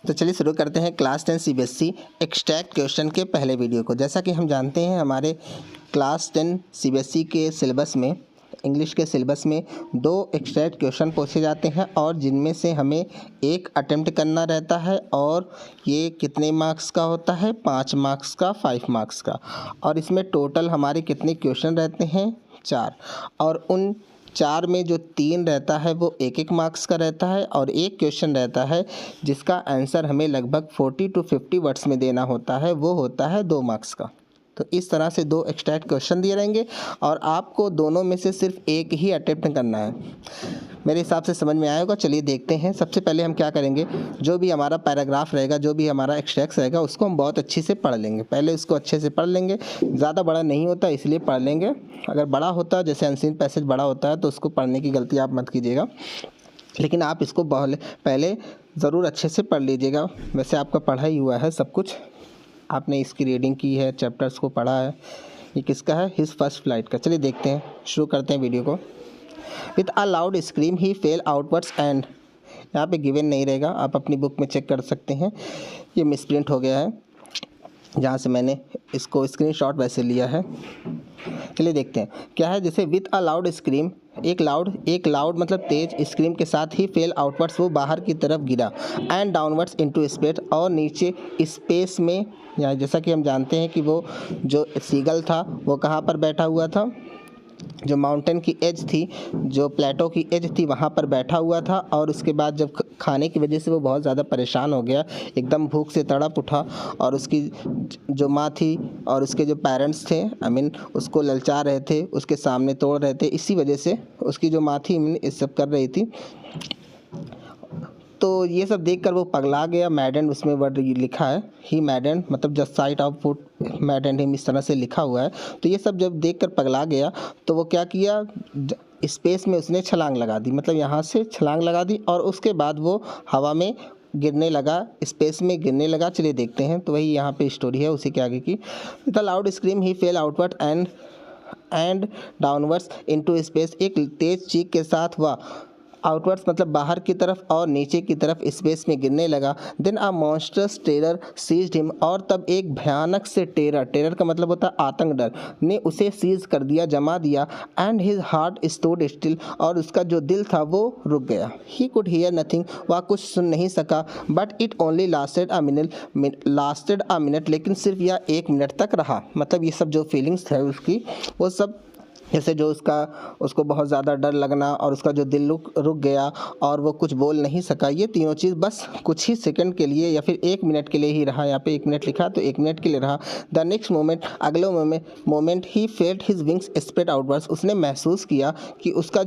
तो चलिए शुरू करते हैं क्लास 10 सीबीएसई एक्सट्रैक्ट क्वेश्चन के पहले वीडियो को। जैसा कि हम जानते हैं हमारे क्लास 10 सीबीएसई के सिलेबस में, इंग्लिश के सिलेबस में 2 एक्सट्रैक्ट क्वेश्चन पूछे जाते हैं और जिनमें से हमें एक अटेम्प्ट करना रहता है। और ये कितने मार्क्स का होता है? 5 मार्क्स का, 5 मार्क्स का। और इसमें टोटल हमारे कितने क्वेश्चन रहते हैं? 4। और उन 4 में जो 3 रहता है वो 1-1 मार्क्स का रहता है और एक क्वेश्चन रहता है जिसका आंसर हमें लगभग 40 to 50 वर्ड्स में देना होता है, वो होता है 2 मार्क्स का। तो इस तरह से 2 एक्सट्रैक्ट क्वेश्चन दिए रहेंगे और आपको दोनों में से सिर्फ एक ही अटेम्प्ट करना है। मेरे हिसाब से समझ में आया होगा। चलिए देखते हैं। सबसे पहले हम क्या करेंगे, जो भी हमारा पैराग्राफ रहेगा, जो भी हमारा एक्सट्रैक्ट रहेगा, उसको हम बहुत अच्छे से पढ़ लेंगे। पहले उसको अच्छे से पढ़ लेंगे। ज़्यादा बड़ा नहीं होता इसलिए पढ़ लेंगे। अगर बड़ा होता, जैसे अनसीन पैसेज बड़ा होता है, तो उसको पढ़ने की गलती आप मत कीजिएगा, लेकिन आप इसको पहले ज़रूर अच्छे से पढ़ लीजिएगा। वैसे आपका पढ़ा ही हुआ है सब कुछ, आपने इसकी रीडिंग की है, चैप्टर्स को पढ़ा है। ये किसका है? हिज फर्स्ट फ्लाइट का। चलिए देखते हैं, शुरू करते हैं वीडियो को। With a loud scream he fell outwards and, यहाँ पे गिवन नहीं रहेगा, आप अपनी बुक में चेक कर सकते हैं। ये मिसप्रिंट हो गया है जहाँ से मैंने इसको स्क्रीनशॉट वैसे लिया है। चलिए देखते हैं क्या है। जैसे विथ अ लाउड स्क्रीम, एक लाउड मतलब तेज स्क्रीम के साथ ही फेल आउटवर्ड्स, वो बाहर की तरफ गिरा। एंड डाउनवर्ड्स इनटू स्पेस, और नीचे स्पेस में, या जैसा कि हम जानते हैं कि वो जो सीगल था वो कहाँ पर बैठा हुआ था? जो माउंटेन की एज थी, जो प्लेटो की एज थी, वहाँ पर बैठा हुआ था। और उसके बाद जब खाने की वजह से वो बहुत ज़्यादा परेशान हो गया, एकदम भूख से तड़प उठा, और उसकी जो माँ थी और उसके जो पेरेंट्स थे, उसको ललचा रहे थे, उसके सामने तोड़ रहे थे। इसी वजह से उसकी जो माँ थी ये सब कर रही थी। तो ये सब देखकर वो पगला गया। मैडेंड उसमें वर्ड लिखा है, ही मैडेंड, मतलब just site of foot मैडेंड him, इस तरह से लिखा हुआ है। तो ये सब जब देखकर पगला गया तो वो क्या किया, स्पेस में उसने छलांग लगा दी, मतलब यहाँ से छलांग लगा दी, और उसके बाद वो हवा में गिरने लगा, स्पेस में गिरने लगा। चलिए देखते हैं। तो वही यहाँ पे स्टोरी है उसी के आगे की। With a loud scream he fail outward and downwards into space, एक तेज चीख के साथ वह आउटवर्ड्स मतलब बाहर की तरफ और नीचे की तरफ स्पेस में गिरने लगा। Then a monster's terror seized him, और तब एक भयानक से टेरर का मतलब होता है आतंक, डर ने उसे सीज कर दिया, जमा दिया। And his heart stood still, और उसका जो दिल था वो रुक गया। ही कुड हियर नथिंग, वह कुछ सुन नहीं सका। But it only lasted a minute, लेकिन सिर्फ यह 1 मिनट तक रहा। मतलब ये सब जो फीलिंग्स है उसकी, वो सब, जैसे जो उसको बहुत ज़्यादा डर लगना और उसका जो दिल रुक गया और वो कुछ बोल नहीं सका, ये तीनों चीज़ बस कुछ ही सेकंड के लिए या फिर 1 मिनट के लिए ही रहा। यहाँ पे 1 मिनट लिखा तो 1 मिनट के लिए रहा। द नेक्स्ट मोमेंट, अगले moment he felt his wings spread outwards, उसने महसूस किया कि उसके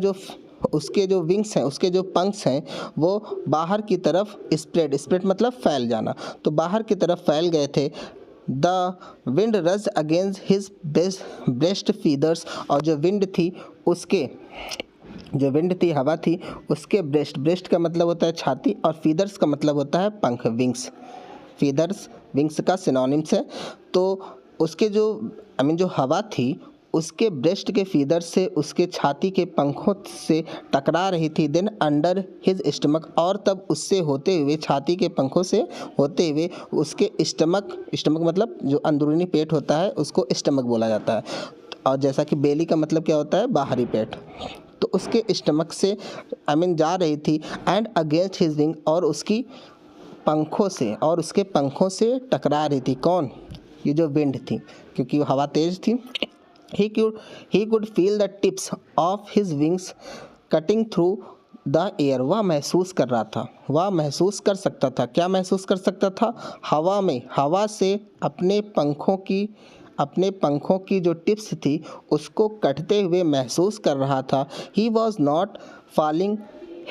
जो विंग्स हैं, उसके जो पंख हैं, वो बाहर की तरफ स्प्रेड मतलब फैल जाना, तो बाहर की तरफ फैल गए थे। द विंड रज अगेंस्ट हिज ब्रेस्ट फीदर्स, और जो विंड थी, हवा थी, उसके ब्रेस्ट का मतलब होता है छाती, और फीदर्स का मतलब होता है पंख, विंग्स। विंग्स का सिनोनिम्स है। तो उसके जो हवा थी, उसके ब्रेस्ट के फीदर से उसके छाती के पंखों से टकरा रही थी। देन अंडर हिज स्टमक, और तब उससे होते हुए, छाती के पंखों से होते हुए उसके स्टमक मतलब जो अंदरूनी पेट होता है उसको स्टमक बोला जाता है। और जैसा कि बेली का मतलब क्या होता है? बाहरी पेट। तो उसके स्टमक से जा रही थी। एंड अगेंस्ट हिज विंग, और उसके पंखों से टकरा रही थी। कौन? ये जो विंड थी, क्योंकि हवा तेज थी। He could feel the tips of his wings cutting through the air. वह महसूस कर सकता था। क्या महसूस कर सकता था? हवा से अपने पंखों की जो टिप्स थी उसको कटते हुए महसूस कर रहा था। He was not falling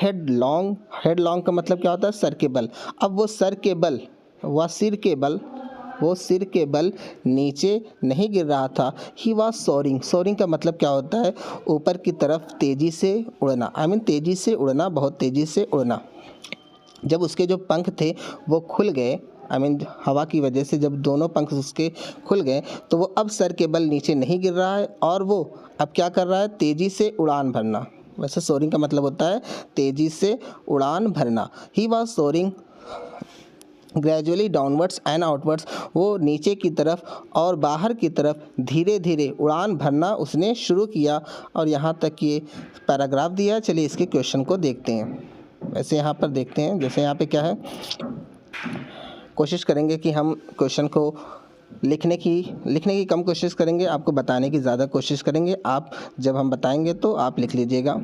headlong का मतलब क्या होता है? सर के बल। अब वो सिर के बल नीचे नहीं गिर रहा था। ही वॉज सोरिंग का मतलब क्या होता है? ऊपर की तरफ तेज़ी से उड़ना, तेज़ी से उड़ना, बहुत तेज़ी से उड़ना। जब उसके जो पंख थे वो खुल गए, हवा की वजह से जब दोनों पंख उसके खुल गए, तो वो अब सर के बल नीचे नहीं गिर रहा है, और वो अब क्या कर रहा है? तेज़ी से उड़ान भरना। वैसे सोरिंग का मतलब होता है तेज़ी से उड़ान भरना। He was soaring gradually downwards and outwards, वो नीचे की तरफ और बाहर की तरफ धीरे धीरे उड़ान भरना उसने शुरू किया। और यहाँ तक ये पैराग्राफ दिया। चलिए इसके क्वेश्चन को देखते हैं। वैसे यहाँ पर देखते हैं, जैसे यहाँ पे क्या है, कोशिश करेंगे कि हम क्वेश्चन को लिखने की कम कोशिश करेंगे, आपको बताने की ज़्यादा कोशिश करेंगे। आप जब हम बताएंगे तो आप लिख लीजिएगा,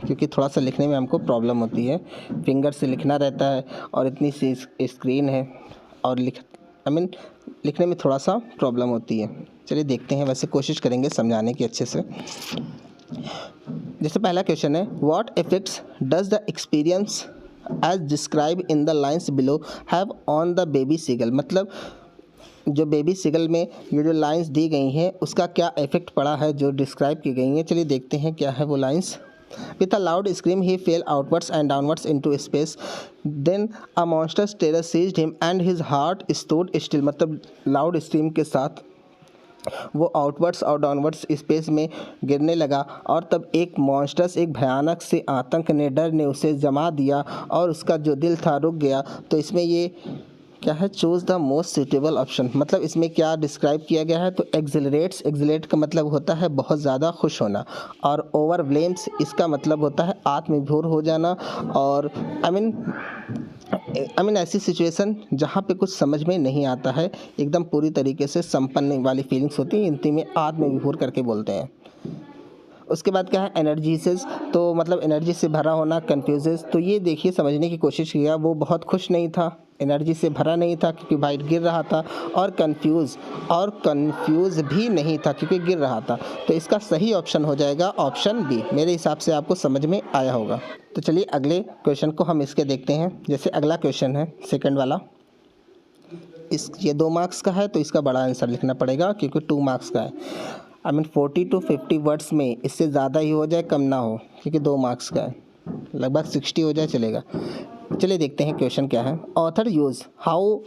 क्योंकि थोड़ा सा लिखने में हमको प्रॉब्लम होती है, फिंगर से लिखना रहता है और इतनी सी स्क्रीन है और लिखने में थोड़ा सा प्रॉब्लम होती है। चलिए देखते हैं, वैसे कोशिश करेंगे समझाने की अच्छे से। जैसे पहला क्वेश्चन है, what effects does the experience as describe in the lines below have on the baby seagull, मतलब जो बेबी सीगल में ये जो लाइंस दी गई हैं उसका क्या इफेक्ट पड़ा है जो डिस्क्राइब की गई हैं। चलिए देखते हैं क्या है वो lines. With a loud scream he fell outwards and downwards into space, then a monster's terror seized him and his heart stood still, मतलब लाउड स्क्रीम के साथ वो आउटवर्ड्स और डाउनवर्ड्स स्पेस में गिरने लगा और तब एक मॉन्स्टर्स, एक भयानक से आतंक ने, डर ने उसे जमा दिया और उसका जो दिल था रुक गया। तो इसमें ये क्या है, choose the most suitable option, मतलब इसमें क्या डिस्क्राइब किया गया है। तो एक्सिलरेट्स, एक्सिलरेट का मतलब होता है बहुत ज़्यादा खुश होना, और ओवरव्लेम्स इसका मतलब होता है आत्मविभोर हो जाना। और आई मीन ऐसी सिचुएशन जहाँ पे कुछ समझ में नहीं आता है, एकदम पूरी तरीके से संपन्न वाली फीलिंग्स होती हैं, इनती में आत्मविभोर करके बोलते हैं। उसके बाद क्या है, एनर्जीसेस, तो मतलब एनर्जी से भरा होना, कन्फ्यूजेस, तो ये देखिए समझने की कोशिश किया, वो बहुत खुश नहीं था, एनर्जी से भरा नहीं था क्योंकि वाइट गिर रहा था, और कन्फ्यूज़ भी नहीं था क्योंकि गिर रहा था। तो इसका सही ऑप्शन हो जाएगा ऑप्शन बी। मेरे हिसाब से आपको समझ में आया होगा। तो चलिए अगले क्वेश्चन को हम इसके देखते हैं। जैसे अगला क्वेश्चन है सेकंड वाला, ये 2 मार्क्स का है तो इसका बड़ा आंसर लिखना पड़ेगा क्योंकि 2 मार्क्स का है। 40 to 50 वर्ड्स में, इससे ज़्यादा ही हो जाए कम ना हो, क्योंकि 2 मार्क्स का है, लगभग 60 हो जाए चलेगा। चलिए देखते हैं क्वेश्चन क्या है। Author use, how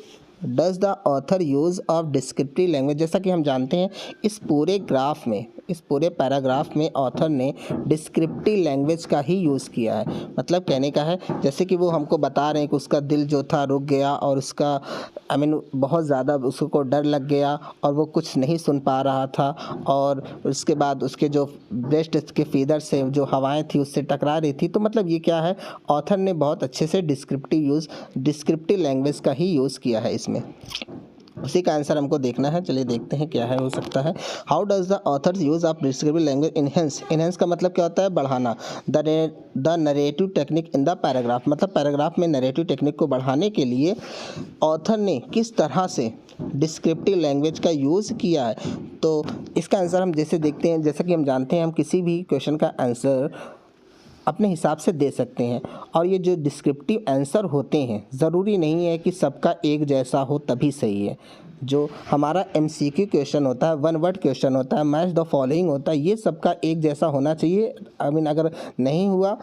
does the author use of descriptive language, जैसा कि हम जानते हैं इस पूरे ग्राफ में, इस पूरे पैराग्राफ में ऑथर ने डिस्क्रिप्टिव लैंग्वेज का ही यूज़ किया है। मतलब कहने का है जैसे कि वो हमको बता रहे हैं कि उसका दिल जो था रुक गया और उसका बहुत ज़्यादा उसको डर लग गया और वो कुछ नहीं सुन पा रहा था, और उसके बाद उसके जो ब्रेस्ट के फीदर से जो हवाएं थी उससे टकरा रही थी। तो मतलब ये क्या है, ऑथर ने बहुत अच्छे से डिस्क्रिप्टिव लैंग्वेज का ही यूज़ किया है इसमें। उसी का आंसर हमको देखना है। चलिए देखते हैं क्या है, हो सकता है। How does the author's use of descriptive language enhance का मतलब क्या होता है, बढ़ाना। The narrative technique in the paragraph, मतलब पैराग्राफ में नरेटिव टेक्निक को बढ़ाने के लिए ऑथर ने किस तरह से डिस्क्रिप्टिव लैंग्वेज का यूज़ किया है। तो इसका आंसर हम जैसे देखते हैं, जैसा कि हम जानते हैं हम किसी भी क्वेश्चन का आंसर अपने हिसाब से दे सकते हैं, और ये जो डिस्क्रिप्टिव आंसर होते हैं ज़रूरी नहीं है कि सबका एक जैसा हो तभी सही है। जो हमारा MCQ क्वेश्चन होता है, 1 वर्ड क्वेश्चन होता है, मैच द फॉलोइंग होता है, ये सबका एक जैसा होना चाहिए। अगर नहीं हुआ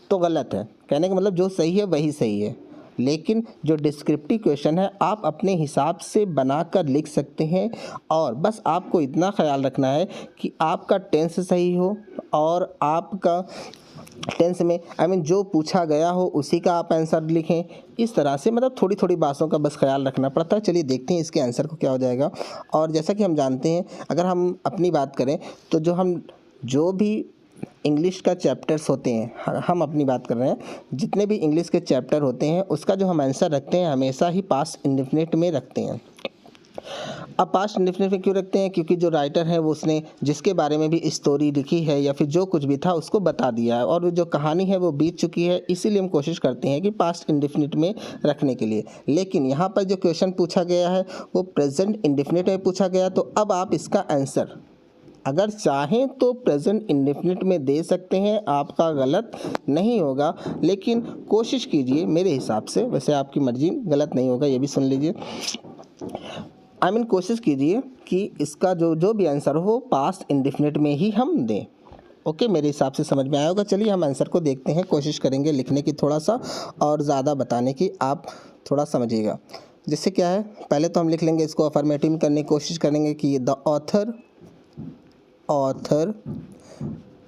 तो गलत है, कहने का मतलब जो सही है वही सही है। लेकिन जो डिस्क्रिप्टिव क्वेश्चन है आप अपने हिसाब से बनाकर लिख सकते हैं, और बस आपको इतना ख्याल रखना है कि आपका टेंस सही हो और आपका टेंस में जो पूछा गया हो उसी का आप आंसर लिखें। इस तरह से मतलब थोड़ी थोड़ी बातों का बस ख्याल रखना पड़ता है। चलिए देखते हैं इसके आंसर को क्या हो जाएगा। और जैसा कि हम जानते हैं, अगर हम अपनी बात करें तो जो भी इंग्लिश का चैप्टर्स होते हैं, हम अपनी बात कर रहे हैं, जितने भी इंग्लिश के चैप्टर होते हैं उसका जो हम आंसर रखते हैं हमेशा ही पास्ट इंडेफिनिट में रखते हैं। अब पास्ट इंडेफिनिट में क्यों रखते हैं, क्योंकि जो राइटर है वो उसने जिसके बारे में भी स्टोरी लिखी है या फिर जो कुछ भी था उसको बता दिया है, और जो कहानी है वो बीत चुकी है, इसीलिए हम कोशिश करते हैं कि पास्ट इंडेफिनिट में रखने के लिए। लेकिन यहाँ पर जो क्वेश्चन पूछा गया है वो प्रेजेंट इंडेफिनिट में पूछा गया, तो अब आप इसका आंसर अगर चाहें तो प्रेजेंट इंडेफिनिट में दे सकते हैं, आपका गलत नहीं होगा। लेकिन कोशिश कीजिए, मेरे हिसाब से, वैसे आपकी मर्जी, गलत नहीं होगा ये भी सुन लीजिए। कोशिश कीजिए कि इसका जो भी आंसर हो पास्ट इंडेफिनिट में ही हम दें। ओके, मेरे हिसाब से समझ में आया होगा। चलिए हम आंसर को देखते हैं, कोशिश करेंगे लिखने की थोड़ा सा और ज़्यादा बताने की, आप थोड़ा समझिएगा। जिससे क्या है, पहले तो हम लिख लेंगे इसको, अफर्मेटिव में करने की कोशिश करेंगे कि द ऑथर,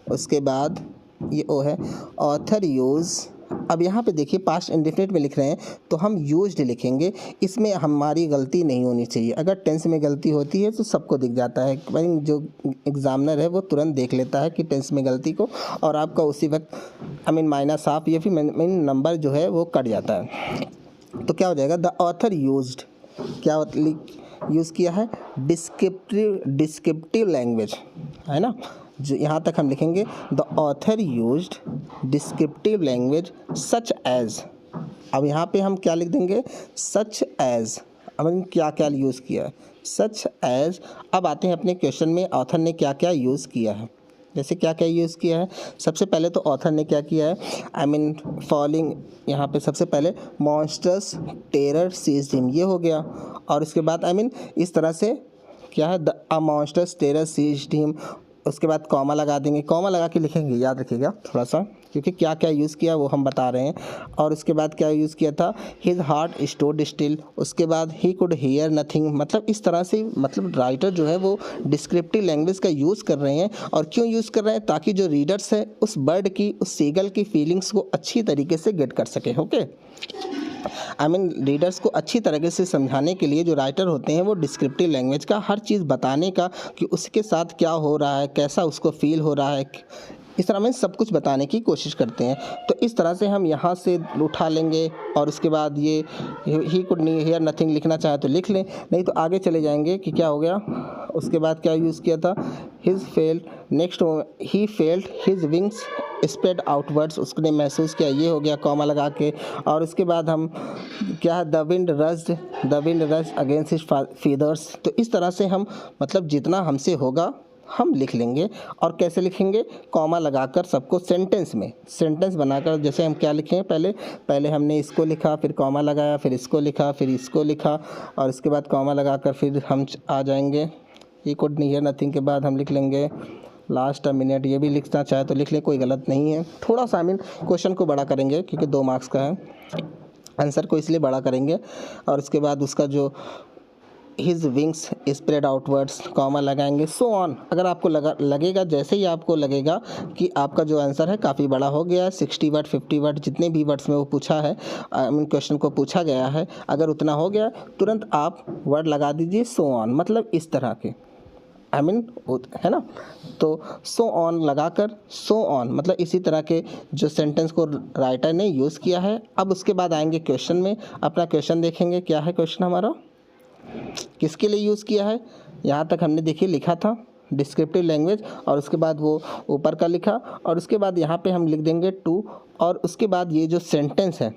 उसके बाद ये ओ है, ऑथर यूज़ अब यहाँ पे देखिए पास्ट इंडेफिनिट में लिख रहे हैं तो हम यूज्ड लिखेंगे, इसमें हमारी गलती नहीं होनी चाहिए। अगर टेंस में गलती होती है तो सबको दिख जाता है, भाई जो एग्जामिनर है वो तुरंत देख लेता है कि टेंस में गलती को, और आपका उसी वक्त माइनस ऑफ या फिर नंबर जो है वो कट जाता है। तो क्या हो जाएगा, द ऑथर यूज्ड, क्या यूज़ किया है, डिस्क्रिप्टिव लैंग्वेज, है ना। जो यहाँ तक हम लिखेंगे the author used descriptive language such as. अब यहाँ पे हम क्या लिख देंगे, सच एज। अब क्या क्या यूज़ किया है, सच एज। अब आते हैं अपने क्वेश्चन में, ऑथर ने क्या क्या यूज़ किया है। जैसे क्या क्या यूज़ किया है, सबसे पहले तो ऑथर ने क्या किया है, फॉलिंग, यहाँ पे सबसे पहले मॉन्स्टर्स टेरर सीज्ड हिम, ये हो गया। और उसके बाद इस तरह से क्या है, the monster's terror seized him, उसके बाद कॉमा लगा देंगे, कॉमा लगा के लिखेंगे, याद रखिएगा थोड़ा सा, क्योंकि क्या क्या यूज़ किया वो हम बता रहे हैं। और उसके बाद क्या यूज़ किया था, हिज हार्ट स्टोड स्टिल, उसके बाद ही कुड हियर नथिंग। मतलब इस तरह से राइटर जो है वो डिस्क्रिप्टिव लैंग्वेज का यूज़ कर रहे हैं। और क्यों यूज़ कर रहे हैं, ताकि जो रीडर्स है उस बर्ड की, उस सीगल की फीलिंग्स को अच्छी तरीके से गेट कर सके। ओके, रीडर्स को अच्छी तरीके से समझाने के लिए जो राइटर होते हैं वो डिस्क्रिप्टिव लैंग्वेज का हर चीज़ बताने का, कि उसके साथ क्या हो रहा है, कैसा उसको फील हो रहा है, इस तरह सब कुछ बताने की कोशिश करते हैं। तो इस तरह से हम यहाँ से उठा लेंगे, और उसके बाद ये ही कुड नहीं हियर नथिंग लिखना चाहे तो लिख लें, नहीं तो आगे चले जाएंगे कि क्या हो गया। उसके बाद क्या यूज़ किया था, his felt, next he felt his wings spread outwards, उसने महसूस किया, ये हो गया कॉमा लगा के। और उसके बाद हम क्या है, the wind रज्ड against his feathers. तो इस तरह से हम जितना हमसे होगा हम लिख लेंगे। और कैसे लिखेंगे, कॉमा लगाकर सबको सेंटेंस बनाकर। जैसे हम क्या लिखें, पहले हमने इसको लिखा, फिर कॉमा लगाया, फिर इसको लिखा, फिर इसको लिखा, और इसके बाद कॉमा लगाकर फिर हम आ जाएंगे ही कुड नहीं हियर नथिंग के बाद हम लिख लेंगे लास्ट अ मिनट। ये भी लिखना चाहे तो लिख लें, कोई गलत नहीं है। थोड़ा सा क्वेश्चन को बड़ा करेंगे क्योंकि 2 मार्क्स का है, आंसर को इसलिए बड़ा करेंगे। और उसके बाद उसका जो his wings spread outwards, comma लगाएंगे, सो ऑन। अगर आपको लगेगा, जैसे ही आपको लगेगा कि आपका जो आंसर है काफ़ी बड़ा हो गया है, 60 वर्ड 50 वर्ड जितने भी वर्ड्स में वो पूछा है, क्वेश्चन को पूछा गया है, अगर उतना हो गया तुरंत आप वर्ड लगा दीजिए सो ऑन, मतलब इस तरह के, है ना। तो सो ऑन लगाकर, सो ऑन मतलब इसी तरह के जो सेंटेंस को राइटर ने यूज़ किया है। अब उसके बाद आएंगे क्वेश्चन में, अपना क्वेश्चन देखेंगे। क्या है क्वेश्चन हमारा, किसके लिए यूज़ किया है, यहाँ तक हमने देखिए लिखा था डिस्क्रिप्टिव लैंग्वेज, और उसके बाद वो ऊपर का लिखा, और उसके बाद यहाँ पे हम लिख देंगे टू, और उसके बाद ये जो सेंटेंस है,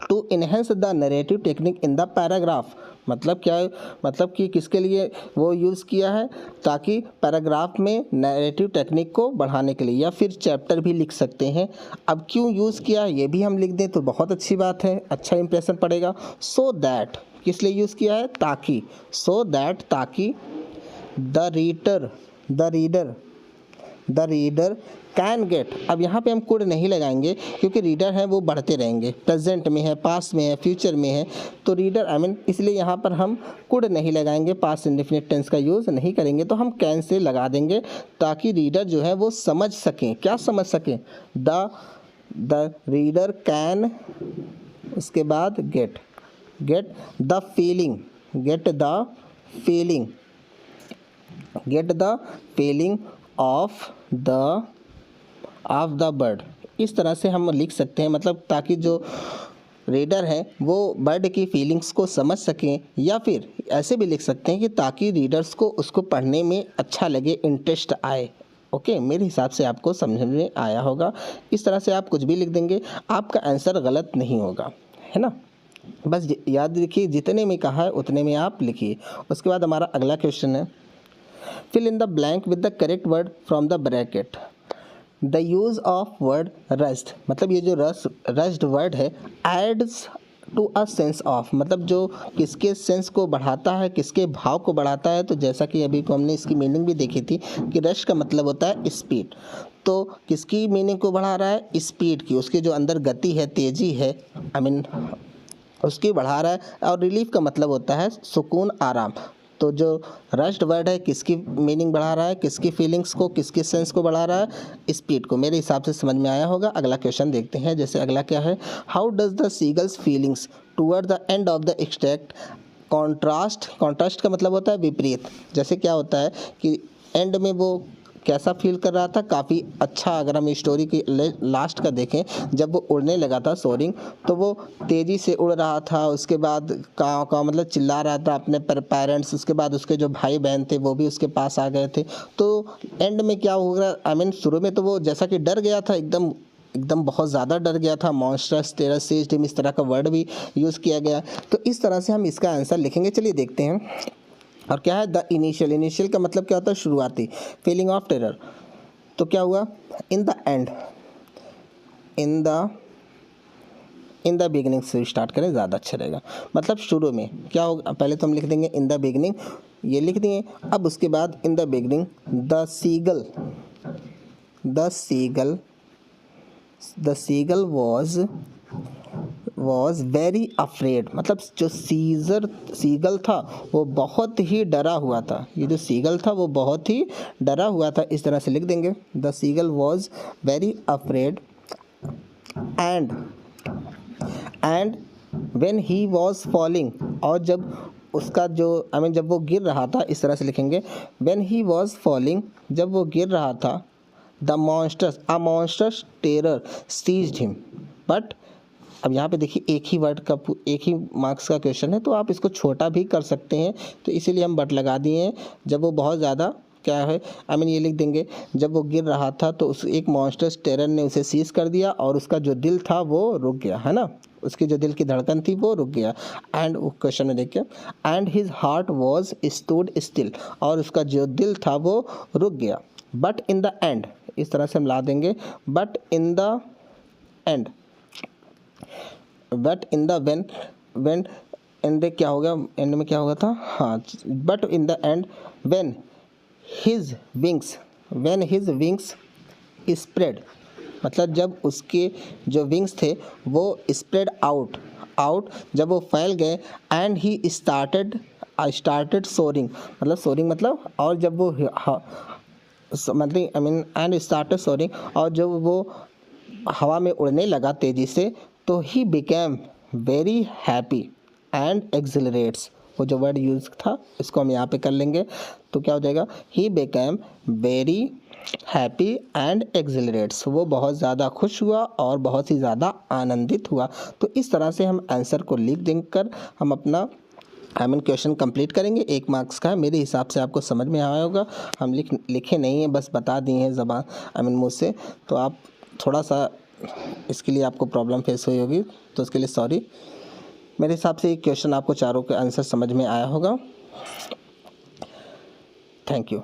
to enhance the narrative technique in the paragraph. मतलब क्या है, मतलब कि किसके लिए वो यूज़ किया है, ताकि पैराग्राफ में नरेटिव टेक्निक को बढ़ाने के लिए, या फिर चैप्टर भी लिख सकते हैं। अब क्यों यूज़ किया ये भी हम लिख दें तो बहुत अच्छी बात है, अच्छा इंप्रेशन पड़ेगा। सो दैट, किस लिए यूज़ किया है, ताकि, सो दैट ताकि, द रीडर कैन गेट। अब यहाँ पे हम कुड नहीं लगाएंगे क्योंकि रीडर है वो बढ़ते रहेंगे, प्रेजेंट में है, पास्ट में है, फ्यूचर में है, तो रीडर इसलिए यहाँ पर हम कुड नहीं लगाएंगे, पास्ट इंडेफिनिट टेंस का यूज़ नहीं करेंगे, तो हम कैन से लगा देंगे ताकि रीडर जो है वो समझ सकें। क्या समझ सकें, द रीडर कैन, उसके बाद get the feeling of the bird. इस तरह से हम लिख सकते हैं, मतलब ताकि जो रीडर है वो बर्ड की फीलिंग्स को समझ सकें, या फिर ऐसे भी लिख सकते हैं कि ताकि रीडर्स को उसको पढ़ने में अच्छा लगे, इंटरेस्ट आए। ओके, मेरे हिसाब से आपको समझ में आया होगा। इस तरह से आप कुछ भी लिख देंगे, आपका आंसर गलत नहीं होगा, है ना। बस याद रखिए, जितने में कहा है उतने में आप लिखिए। उसके बाद हमारा अगला क्वेश्चन है, fill in the blank with the correct word from the bracket. The use of word rushed, मतलब ये जो रस्ड वर्ड है, adds to a sense of, मतलब जो किसके सेंस को बढ़ाता है, किसके भाव को बढ़ाता है। तो जैसा कि अभी को हमने इसकी मीनिंग भी देखी थी कि रश का मतलब होता है स्पीड, तो किसकी मीनिंग को बढ़ा रहा है, स्पीड की, उसके जो अंदर गति है, तेज़ी है, उसकी बढ़ा रहा है। और रिलीफ का मतलब होता है सुकून, आराम। तो जो रश्ड वर्ड है किसकी मीनिंग बढ़ा रहा है, किसकी फीलिंग्स को, किसकी सेंस को बढ़ा रहा है, स्पीड को। मेरे हिसाब से समझ में आया होगा। अगला क्वेश्चन देखते हैं। जैसे अगला क्या है, how does the seagulls feelings toward the end of the extract contrast का मतलब होता है विपरीत। जैसे क्या होता है कि एंड में वो कैसा फील कर रहा था, काफ़ी अच्छा। अगर हम स्टोरी की लास्ट का देखें, जब वो उड़ने लगा था सोरिंग, तो वो तेज़ी से उड़ रहा था, उसके बाद काव काव मतलब चिल्ला रहा था अपने पेरेंट्स, उसके बाद उसके जो भाई बहन थे वो भी उसके पास आ गए थे। तो एंड में क्या होगा, आई मीन शुरू में तो वो जैसा कि डर गया था, एकदम बहुत ज़्यादा डर गया था। मॉन्स्टर्स टेरर सीज्ड हिम, इस तरह का वर्ड भी यूज़ किया गया। तो इस तरह से हम इसका आंसर लिखेंगे। चलिए देखते हैं। और क्या है, द इनिशियल का मतलब क्या होता है, शुरुआती। फीलिंग ऑफ टेरर, तो क्या हुआ, in the end, in the beginning से स्टार्ट करें, ज़्यादा अच्छा रहेगा। मतलब शुरू में क्या होगा, पहले तो हम लिख देंगे इन द बिगिनिंग, ये लिख दिए। अब उसके बाद in the beginning the seagull was very afraid. मतलब जो सीगल था वो बहुत ही डरा हुआ था। ये जो सीगल था वो बहुत ही डरा हुआ था, इस तरह से लिख देंगे। The seagull was very afraid and when he was falling, और जब उसका जो जब वो गिर रहा था, इस तरह से लिखेंगे। व्हेन ही वॉज फॉलिंग, जब वो गिर रहा था, the monster's terror seized him. But अब यहाँ पे देखिए एक ही मार्क्स का क्वेश्चन है, तो आप इसको छोटा भी कर सकते हैं, तो इसीलिए हम बट लगा दिए हैं। जब वो बहुत ज़्यादा क्या है, ये लिख देंगे, जब वो गिर रहा था तो उस एक मॉन्स्टर्स टेरर ने उसे सीज कर दिया, और उसका जो दिल था वो रुक गया, है ना, उसकी जो दिल की धड़कन थी वो रुक गया। एंड क्वेश्चन में देखिए, and his heart was stood still, और उसका जो दिल था वो रुक गया। बट इन द एंड, इस तरह से हम ला देंगे, but in the end when and क्या हो गया, एंड में क्या होगा था, हाँ, but in the end when his wings spread, मतलब जब उसके जो विंग्स थे वो स्प्रेड आउट, जब वो फैल गए, एंड ही स्टार्टेड सोरिंग, मतलब सोरिंग मतलब, और जब वो एंड स्टार्टेड सोरिंग, और जब वो हवा में उड़ने लगा तेज़ी से, तो he became very happy and accelerates. वो जो वर्ड यूज़ था इसको हम यहाँ पे कर लेंगे, तो क्या हो जाएगा, he became very happy and accelerates. वो बहुत ज़्यादा खुश हुआ और बहुत ही ज़्यादा आनंदित हुआ। तो इस तरह से हम आंसर को लिख देकर हम अपना क्वेश्चन कंप्लीट करेंगे। 1 मार्क्स का है, मेरे हिसाब से आपको समझ में आया होगा। हम लिखे नहीं हैं, बस बता दिए हैं ज़बान मुँह से, तो आप थोड़ा सा इसके लिए आपको प्रॉब्लम फेस हुई होगी, तो उसके लिए सॉरी। मेरे हिसाब से ये क्वेश्चन आपको चारों के आंसर समझ में आया होगा। Thank you.